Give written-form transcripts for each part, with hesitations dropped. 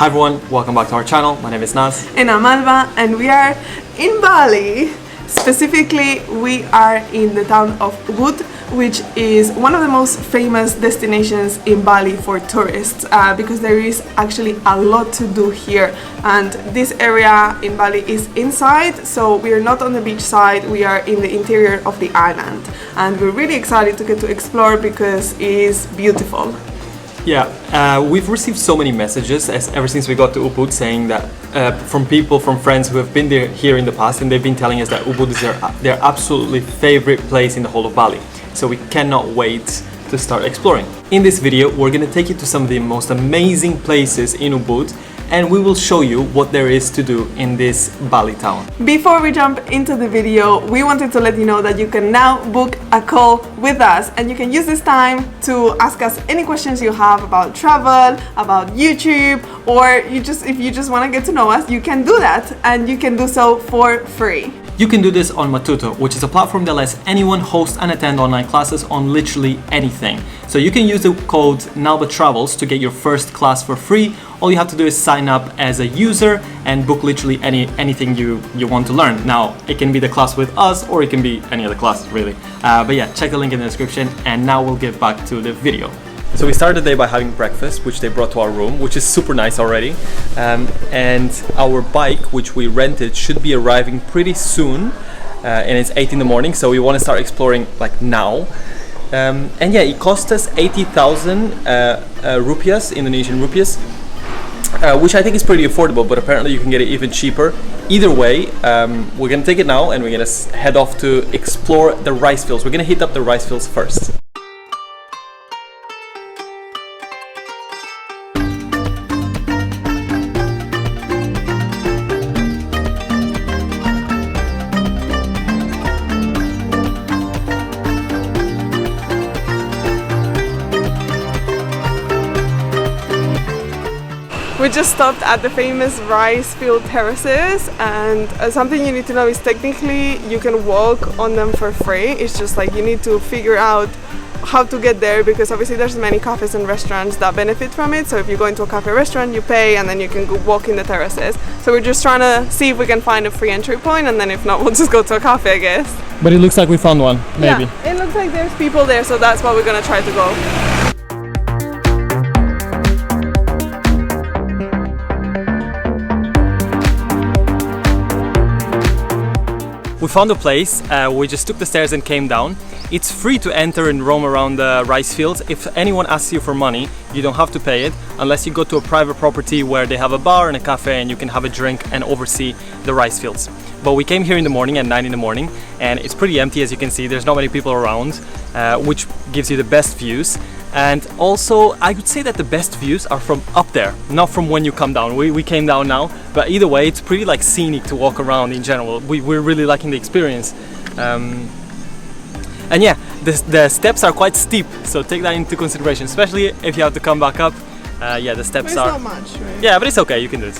Hi everyone, welcome back to our channel. My name is Naz. And I'm Alba, and we are in Bali. Specifically, we are in the town of Ubud, which is one of the most famous destinations in Bali for tourists because there is actually a lot to do here. And this area in Bali is inside, so we are not on the beach side, we are in the interior of the island. And we're really excited to get to explore because it is beautiful. Yeah, we've received so many messages ever since we got to Ubud saying that from people, from friends who have been here in the past, and they've been telling us that Ubud is their absolutely favorite place in the whole of Bali. So we cannot wait to start exploring. In this video, we're going to take you to some of the most amazing places in Ubud, and we will show you what there is to do in this Bali town. Before we jump into the video, we wanted to let you know that you can now book a call with us, and you can use this time to ask us any questions you have about travel, about YouTube, or if you just want to get to know us, you can do that, and you can do so for free. You can do this on Matuto, which is a platform that lets anyone host and attend online classes on literally anything. So you can use the code NALBATRAVELS to get your first class for free. All you have to do is sign up as a user and book literally anything you want to learn. Now, it can be the class with us or it can be any other class, really. But yeah, check the link in the description, and now we'll get back to the video. So we started the day by having breakfast, which they brought to our room, which is super nice already. And our bike, which we rented, should be arriving pretty soon. And it's 8 in the morning, so we want to start exploring like now. And yeah, it cost us 80,000 rupiahs, Indonesian rupiahs, which I think is pretty affordable, but apparently you can get it even cheaper. Either way, we're gonna take it now and we're gonna head off to explore the rice fields. We're gonna hit up the rice fields first. We just stopped at the famous rice field terraces, and something you need to know is technically you can walk on them for free. It's just like you need to figure out how to get there, because obviously there's many cafes and restaurants that benefit from it. So if you go into a cafe or restaurant, you pay and then you can go walk in the terraces. So we're just trying to see if we can find a free entry point, and then if not, we'll just go to a cafe, I guess. But it looks like we found one, maybe. Yeah, it looks like there's people there, so that's why we're gonna try to go. We found a place, we just took the stairs and came down. It's free to enter and roam around the rice fields. If anyone asks you for money, you don't have to pay it, unless you go to a private property where they have a bar and a cafe and you can have a drink and oversee the rice fields. But we came here in the morning at 9 in the morning, and it's pretty empty, as you can see. There's not many people around, which gives you the best views. And also, I would say that the best views are from up there, not from when you come down. We came down now, but either way, it's pretty like scenic to walk around in general. We're really liking the experience. And yeah, the steps are quite steep, so take that into consideration, especially if you have to come back up. Yeah, the steps are... It's not much, right? Yeah, but it's okay, you can do it.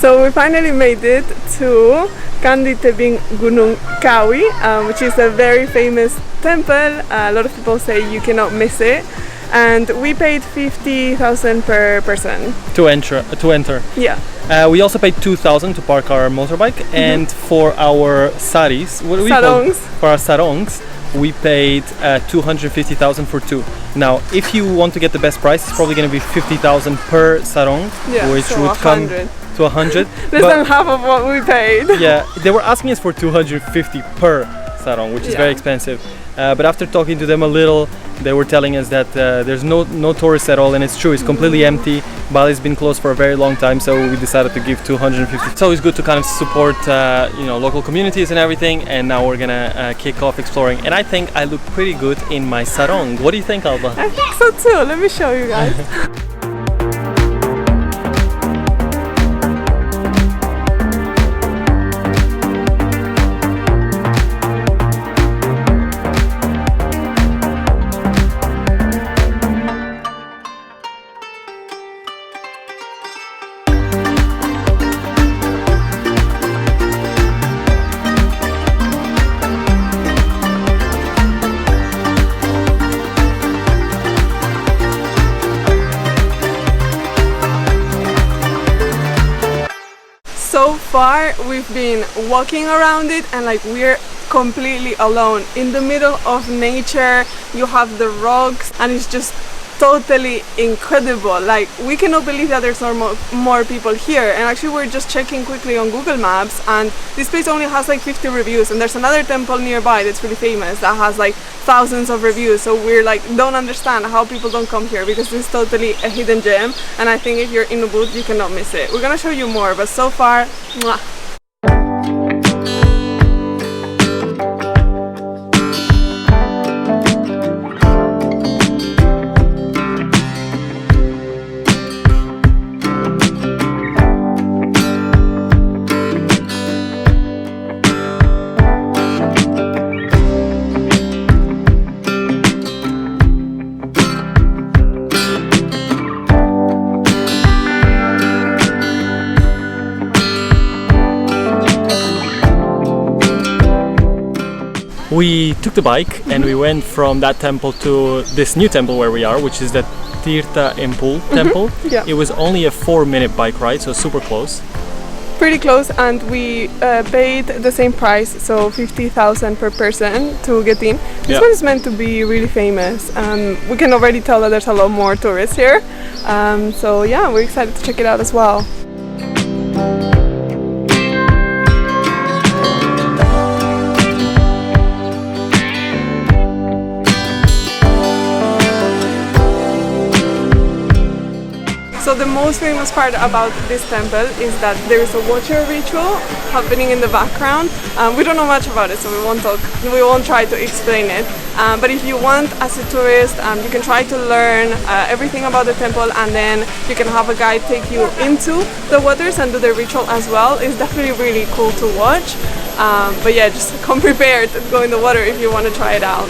So we finally made it to Candi, Tebing, Gunung, Kawi, which is a very famous temple. A lot of people say you cannot miss it. And we paid 50,000 per person. To enter. Yeah. We also paid 2,000 to park our motorbike, and for our saris, what do we call? For our sarongs, we paid 250,000 for two. Now, if you want to get the best price, it's probably going to be 50,000 per sarong, which so would 100. come to 100. Less than half of what we paid. Yeah, they were asking us for 250 per sarong, which is very expensive. But after talking to them a little, they were telling us that there's no tourists at all, and it's true, it's completely empty. Bali's been closed for a very long time, so we decided to give 250. It's always good to kind of support local communities and everything, and now we're gonna kick off exploring. And I think I look pretty good in my sarong. What do you think, Alba? I think so too. Let me show you guys. So far we've been walking around it and like we're completely alone in the middle of nature. You have the rocks and it's just totally incredible. Like we cannot believe that there's more people here, and actually we're just checking quickly on Google Maps and this place only has like 50 reviews, and there's another temple nearby that's really famous that has like thousands of reviews. So we're like don't understand how people don't come here, because it's totally a hidden gem, and I think if you're in Ubud you cannot miss it. We're gonna show you more, but so far, mwah. We took the bike and we went from that temple to this new temple where we are, which is the Tirta Empul temple. Yeah. It was only a 4-minute bike ride, so super close. Pretty close, and we paid the same price, so 50,000 per person to get in. This one is meant to be really famous. We can already tell that there's a lot more tourists here. So yeah, we're excited to check it out as well. So the most famous part about this temple is that there is a water ritual happening in the background. We don't know much about it, so we won't try to explain it. But if you want, as a tourist, you can try to learn everything about the temple, and then you can have a guide take you into the waters and do the ritual as well. It's definitely really cool to watch. But yeah, just come prepared to go in the water if you want to try it out.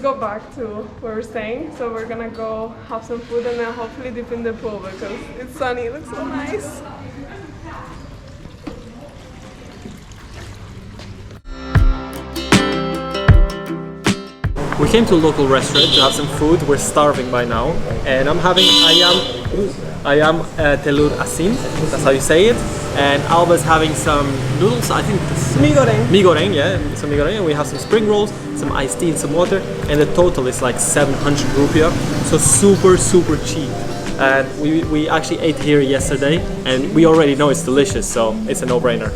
Go back to where we're staying, so we're gonna go have some food and then hopefully dip in the pool because it's sunny. It looks so nice. We came to a local restaurant to have some food. We're starving by now, and I'm having ayam telur asin, that's how you say it, and Alba's having some noodles. I think this Mi goreng. Mi goreng, yeah, some mi goreng, and we have some spring rolls, some iced tea and some water, and the total is like 700 rupiah, so super cheap. And we actually ate here yesterday, and we already know it's delicious, so it's a no-brainer.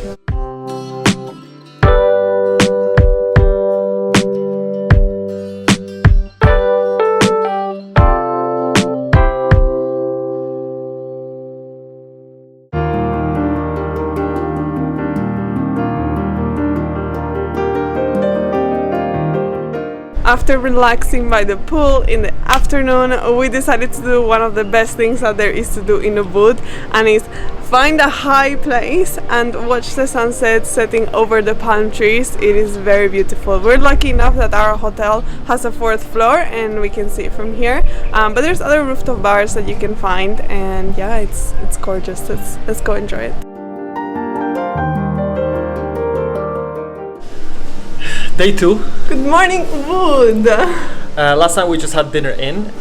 After relaxing by the pool in the afternoon, we decided to do one of the best things that there is to do in Ubud, and is find a high place and watch the sunset setting over the palm trees. It is very beautiful. We're lucky enough that our hotel has a 4th floor and we can see it from here, but there's other rooftop bars that you can find, and yeah, it's gorgeous. Let's go enjoy it. Day 2. Good morning, Ubud! Last night we just had dinner in,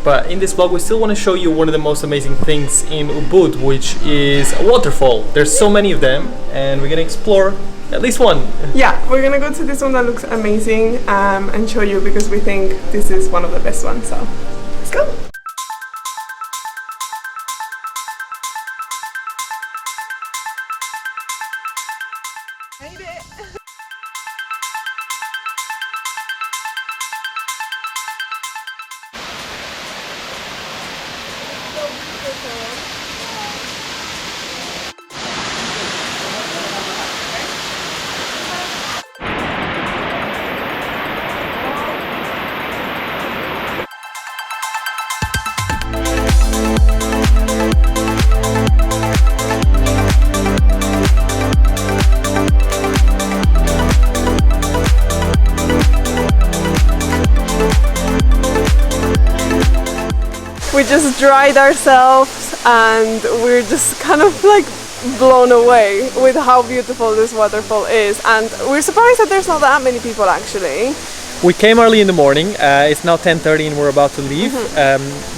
but in this vlog we still want to show you one of the most amazing things in Ubud, which is a waterfall. There's so many of them, and we're gonna explore at least one. Yeah, we're gonna go to this one that looks amazing and show you, because we think this is one of the best ones, so let's go! Made it! We just dried ourselves and we're just kind of like blown away with how beautiful this waterfall is, and we're surprised that there's not that many people actually. We came early in the morning, it's now 10:30 and we're about to leave,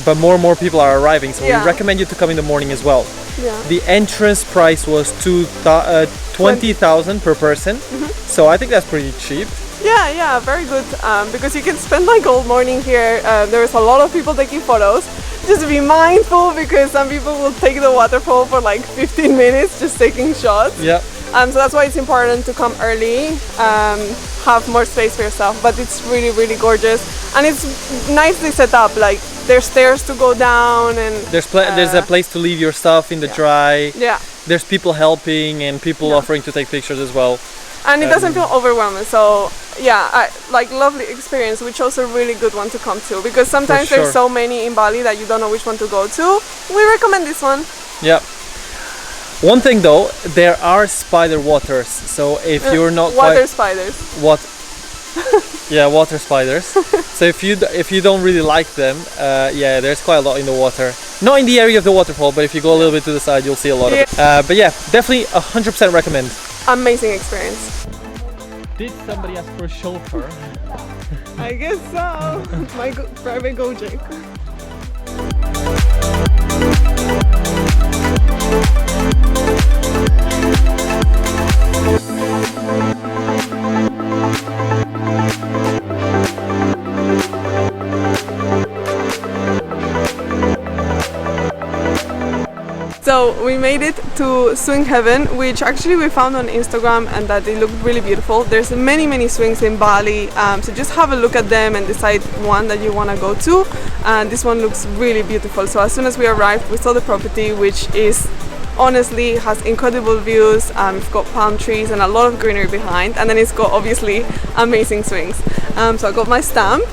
but more and more people are arriving, so we recommend you to come in the morning as well. The entrance price was 20,000 per person, so I think that's pretty cheap. Yeah, very good, because you can spend like all morning here. There's a lot of people taking photos. Just be mindful because some people will take the waterfall for like 15 minutes just taking shots. Yeah. So that's why it's important to come early, have more space for yourself, but it's really, really gorgeous. And it's nicely set up, like there's stairs to go down and... There's a place to leave your stuff in the dry. Yeah. There's people helping and people offering to take pictures as well. And it doesn't feel overwhelming, so yeah, like lovely experience. We chose a really good one to come to because sometimes there's so many in Bali that you don't know which one to go to. We recommend this one. Yeah. One thing though, there are spider waters, so if you're not water spiders. Yeah, water spiders. So if you don't really like them, yeah, there's quite a lot in the water. Not in the area of the waterfall, but if you go a little bit to the side, you'll see a lot of it. But yeah, definitely 100% recommend. Amazing experience. Did somebody ask for a chauffeur? I guess so. My private Gojek. So we made it to Swing Heaven, which actually we found on Instagram and that they look really beautiful. There's many swings in Bali, so just have a look at them and decide one that you want to go to. And this one looks really beautiful. So as soon as we arrived, we saw the property, which is honestly has incredible views. It's got palm trees and a lot of greenery behind, and then it's got obviously amazing swings. So I got my stamp,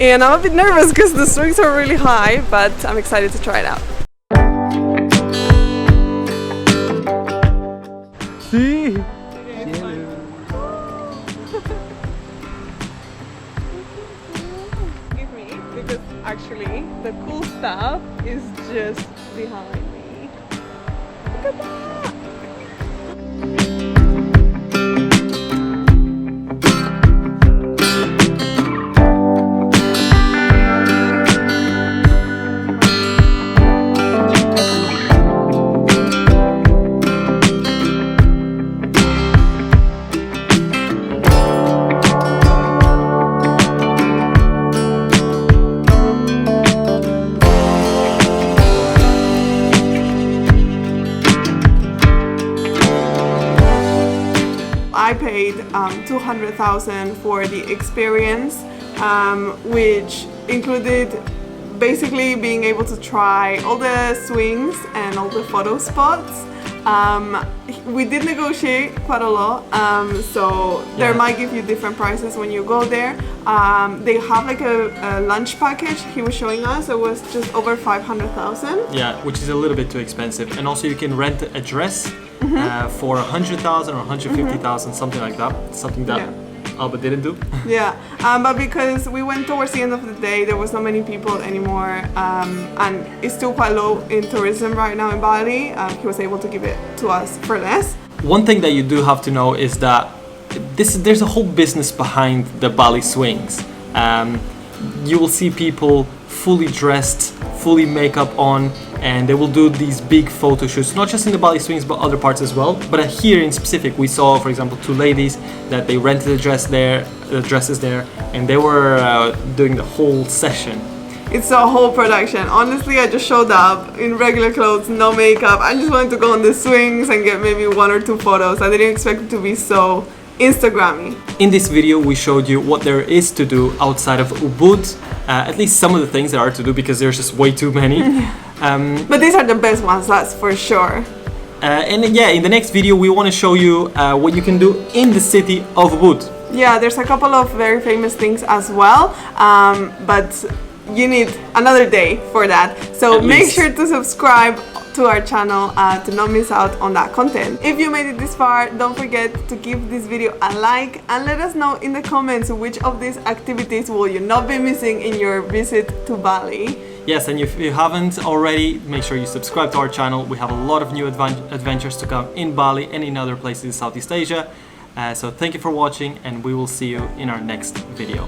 and I'm a bit nervous because the swings are really high, but I'm excited to try it out. See? Give me, because actually the cool stuff is just behind me. Look at that! I paid 200,000 for the experience, which included basically being able to try all the swings and all the photo spots. We did negotiate quite a lot, so they might give you different prices when you go there. They have like a lunch package he was showing us. It was just over 500,000. Yeah, which is a little bit too expensive. And also you can rent a dress for 100,000 or 150,000, something like that. Something that Albert didn't do. Yeah, but because we went towards the end of the day, there was not many people anymore, and it's still quite low in tourism right now in Bali. He was able to give it to us for less. One thing that you do have to know is that there's a whole business behind the Bali Swings. You will see people fully dressed, fully makeup on, and they will do these big photo shoots, not just in the Bali Swings but other parts as well. But here in specific, we saw, for example, two ladies that they rented the dresses there, and they were doing the whole session. It's a whole production. Honestly, I just showed up in regular clothes, no makeup. I just wanted to go on the swings and get maybe 1 or 2 photos. I didn't expect it to be so Instagrammy. In this video, we showed you what there is to do outside of Ubud. At least some of the things there are to do, because there's just way too many. But these are the best ones, that's for sure. And yeah, in the next video, we want to show you what you can do in the city of Ubud. Yeah, there's a couple of very famous things as well, but you need another day for that. So make sure to subscribe to our channel to not miss out on that content. If you made it this far, don't forget to give this video a like and let us know in the comments which of these activities will you not be missing in your visit to Bali. Yes, and if you haven't already, make sure you subscribe to our channel. We have a lot of new adventures to come in Bali and in other places in Southeast Asia. So thank you for watching, and we will see you in our next video.